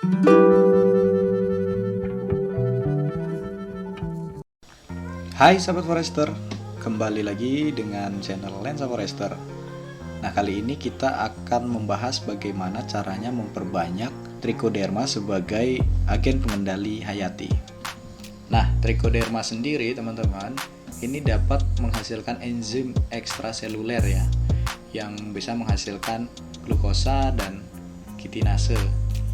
Hai Sahabat Forester, kembali lagi dengan channel Lensa Forester. Nah, kali ini kita akan membahas bagaimana caranya memperbanyak trichoderma sebagai agen pengendali hayati. Nah, trichoderma sendiri teman-teman, ini dapat menghasilkan enzim ekstraseluler ya, yang bisa menghasilkan glukosa dan kitinase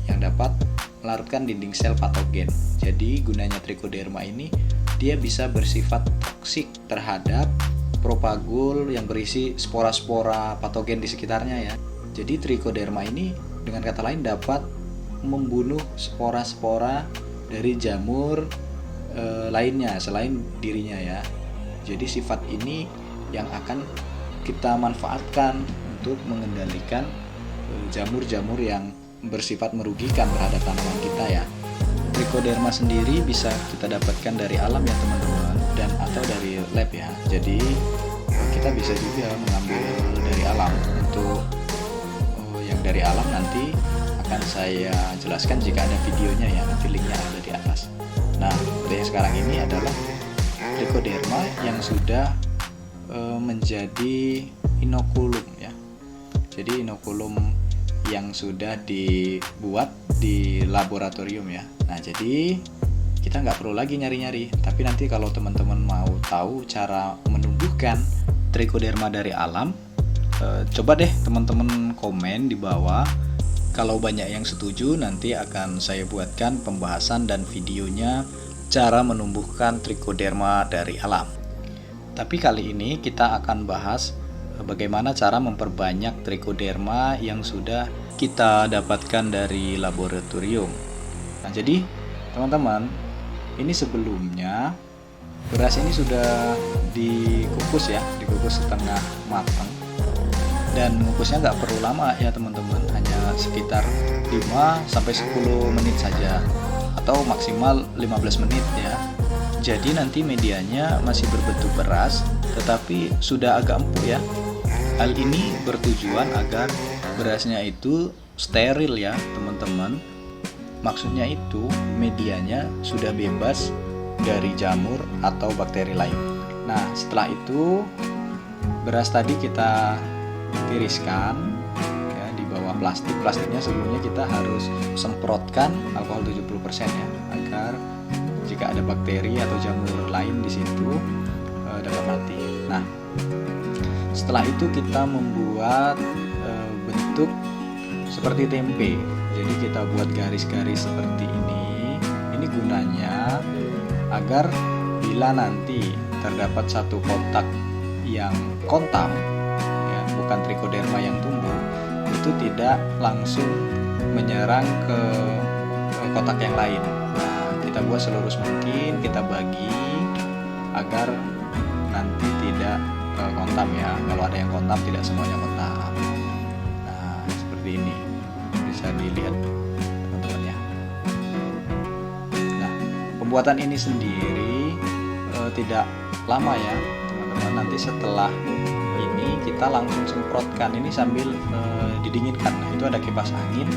yang dapat melarutkan dinding sel patogen. Jadi gunanya trichoderma ini, dia bisa bersifat toksik terhadap propagul yang berisi spora-spora patogen di sekitarnya ya. Jadi trichoderma ini dengan kata lain dapat membunuh spora-spora dari jamur lainnya selain dirinya ya. Jadi sifat ini yang akan kita manfaatkan untuk mengendalikan jamur-jamur yang bersifat merugikan terhadap tanaman kita ya. Trichoderma sendiri bisa kita dapatkan dari alam ya teman-teman, dan atau dari lab ya. Jadi kita bisa juga mengambil dari alam. Untuk yang dari alam nanti akan saya jelaskan jika ada videonya ya, nanti linknya ada di atas. Nah, yang sekarang ini adalah trichoderma yang sudah menjadi inokulum ya. Jadi inokulum yang sudah dibuat di laboratorium ya. Nah, jadi kita nggak perlu lagi nyari-nyari, tapi nanti kalau teman-teman mau tahu cara menumbuhkan trichoderma dari alam, coba deh teman-teman komen di bawah. Kalau banyak yang setuju, nanti akan saya buatkan pembahasan dan videonya cara menumbuhkan trichoderma dari alam. Tapi kali ini kita akan bahas bagaimana cara memperbanyak trichoderma yang sudah kita dapatkan dari laboratorium. Nah, jadi teman-teman, ini sebelumnya beras ini sudah dikukus ya, dikukus setengah matang. Dan mengukusnya nggak perlu lama ya teman-teman, hanya sekitar 5-10 menit saja, atau maksimal 15 menit ya. Jadi nanti medianya masih berbentuk beras, tetapi sudah agak empuk ya. Hal ini bertujuan agar berasnya itu steril ya teman-teman. Maksudnya itu medianya sudah bebas dari jamur atau bakteri lain. Nah, setelah itu beras tadi kita tiriskan ya di bawah plastik. Plastiknya sebelumnya kita harus semprotkan alkohol 70% ya, agar jika ada bakteri atau jamur lain di situ dapat mati. Nah, setelah itu kita membuat bentuk seperti tempe. Jadi kita buat garis-garis seperti ini. Ini gunanya agar bila nanti terdapat satu kotak yang kontam ya, bukan trichoderma yang tumbuh, itu tidak langsung menyerang ke kotak yang lain. Nah, kita buat selurus mungkin, kita bagi agar nanti tidak kontam ya. Kalau ada yang kontam, tidak semuanya kontam. Nah, seperti ini bisa dilihat teman-teman ya. Nah, pembuatan ini sendiri tidak lama ya teman-teman. Nanti setelah ini kita langsung semprotkan ini sambil didinginkan. Nah, itu ada kipas angin,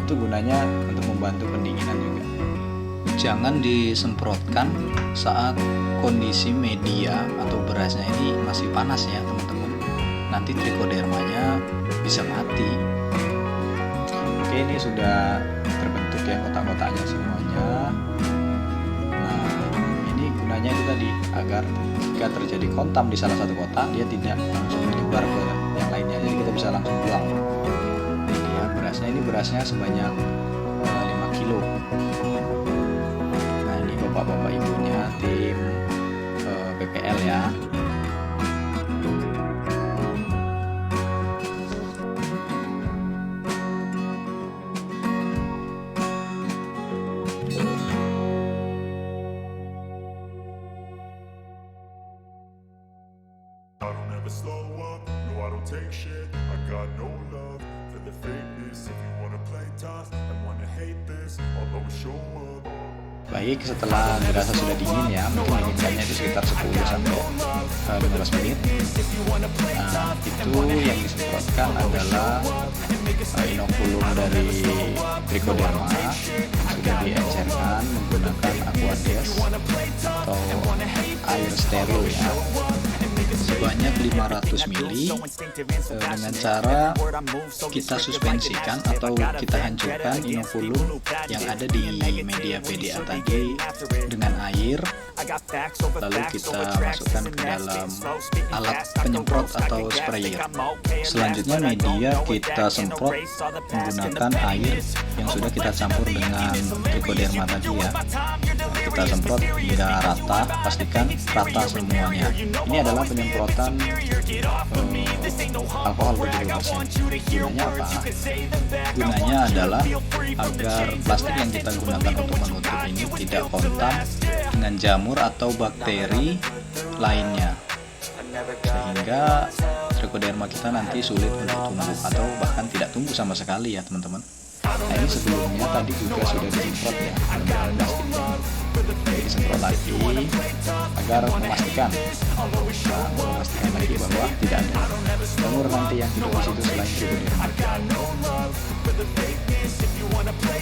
itu gunanya untuk membantu pendinginan juga. Jangan disemprotkan saat kondisi media atau berasnya ini masih panas ya teman-teman. Nanti trichodermanya bisa mati. Oke, ini sudah terbentuk ya kotak-kotaknya semuanya. Nah, ini gunanya itu tadi agar jika terjadi kontam di salah satu kotak, dia tidak langsung menyebar ke yang lainnya. Jadi kita bisa langsung buang. Ini ya berasnya, ini berasnya sebanyak 5 kilo. Nah, ini bapak-bapak ibunya tim PPL ya. I don't ever slow up, no I don't take shit. I got no love for the fakeness. If you wanna play tough and wanna hate this, I'll always show up. Baik, setelah dirasa sudah dingin ya, mendinginkannya itu sekitar 10-15 menit. Nah, itu yang disemprotkan adalah inokulum dari trichoderma sudah diencerkan menggunakan aquades atau air steril ya, sebanyak 500 ml dengan cara kita suspensikan atau kita hancurkan inokulum yang ada di media PDA tadi dengan air, lalu kita masukkan ke dalam alat penyemprot atau sprayer. Selanjutnya media kita semprot menggunakan air yang sudah kita campur dengan trichoderma tadi ya. Kita semprot hingga rata, pastikan rata semuanya. Ini adalah penyemprotan alkohol ber-20%. Gunanya apa? Gunanya adalah agar plastik yang kita gunakan untuk menutup ini tidak kontak dengan jamur atau bakteri lainnya, sehingga trichoderma kita nanti sulit untuk tumbuh atau bahkan tidak tumbuh sama sekali ya teman-teman. Nah ini sebelumnya tadi juga sudah disemprot ya dengan plastiknya. Jadi disemprot lagi agar memastikan lagi bahwa tidak ada jamur nanti yang hidup di situ selain trichoderma.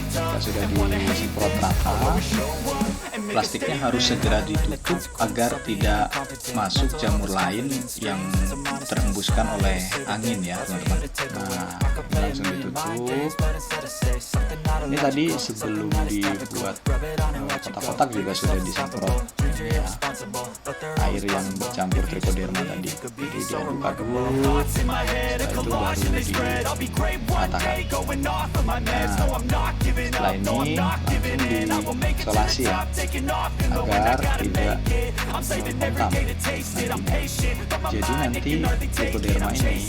Jika sudah disemprot rata, plastiknya harus segera ditutup agar tidak masuk jamur lain yang terhembuskan oleh angin ya teman-teman. Nah langsung ditutup. Ini tadi sebelum dibuat kotak-kotak juga sudah disemprot ya, air yang bercampur trichoderma tadi. Jadi diaduk-aduk, setelah itu baru diratakan. Nah setelah ini langsung diisolasi ya agar tidak kontam nantinya. Jadi nanti trichoderma ini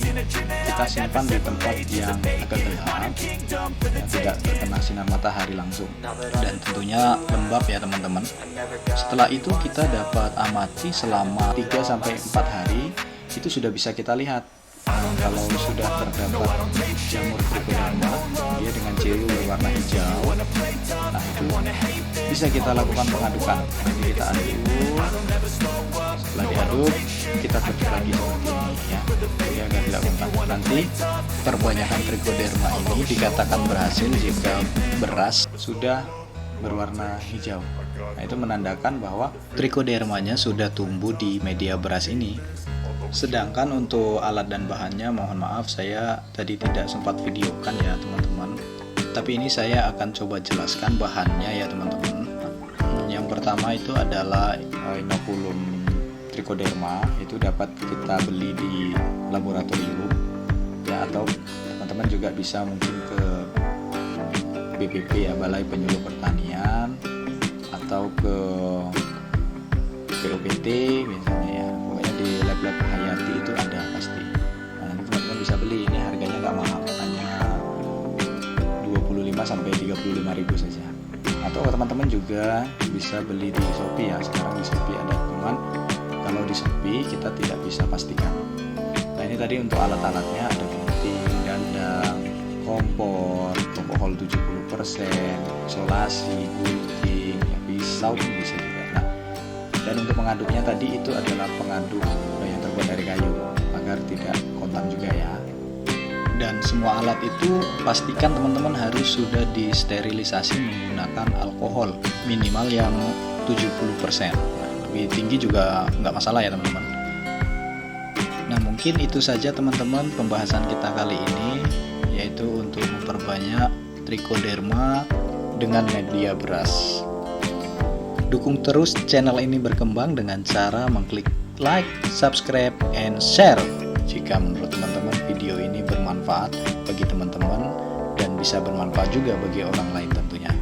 kita simpan di tempat yang agak gelap, tidak terkena sinar matahari langsung, dan tentunya lembab ya teman-teman. Setelah itu kita dapat amati selama 3-4 hari, itu sudah bisa kita lihat kalau sudah terdapat jamur trichoderma, dia dengan ciri berwarna hijau. Nah itu bisa kita lakukan pengadukan. Nanti kita aduk, setelah diaduk kita tutup lagi seperti ini ya, jadi agar tidak kontak. Nanti perbanyakan trichoderma ini dikatakan berhasil jika beras sudah berwarna hijau. Nah itu menandakan bahwa trichodermanya sudah tumbuh di media beras ini. Sedangkan untuk alat dan bahannya, mohon maaf saya tadi tidak sempat videokan ya teman-teman. Tapi ini saya akan coba jelaskan bahannya ya teman-teman. Yang pertama itu adalah inokulum trichoderma, itu dapat kita beli di laboratorium ya, atau teman-teman juga bisa mungkin ke BPP ya, Balai Penyuluh Pertanian, atau ke POPT misalnya ya. Di lab-lab Hayati itu ada pasti. Nah, nanti teman-teman bisa beli, ini harganya nggak mahal, hanya 25-35 ribu saja. Atau teman-teman juga bisa beli di Shopee ya, sekarang di Shopee ada, cuman kalau di Shopee kita tidak bisa pastikan. Nah ini tadi untuk alat-alatnya ada gunting, dandang, kompor, alkohol 70%, isolasi, gunting, ya, pisau pun bisa juga. Nah, dan untuk pengaduknya tadi itu adalah pengaduk yang terbuat dari kayu agar tidak kontak juga ya. Dan semua alat itu pastikan teman-teman harus sudah disterilisasi menggunakan alkohol minimal yang 70%. Nah, lebih tinggi juga nggak masalah ya teman-teman. Nah mungkin itu saja teman-teman pembahasan kita kali ini, yaitu untuk memperbanyak trichoderma dengan media beras. Dukung terus channel ini berkembang dengan cara mengklik like, subscribe, and share jika menurut teman-teman video ini bermanfaat bagi teman-teman dan bisa bermanfaat juga bagi orang lain tentunya.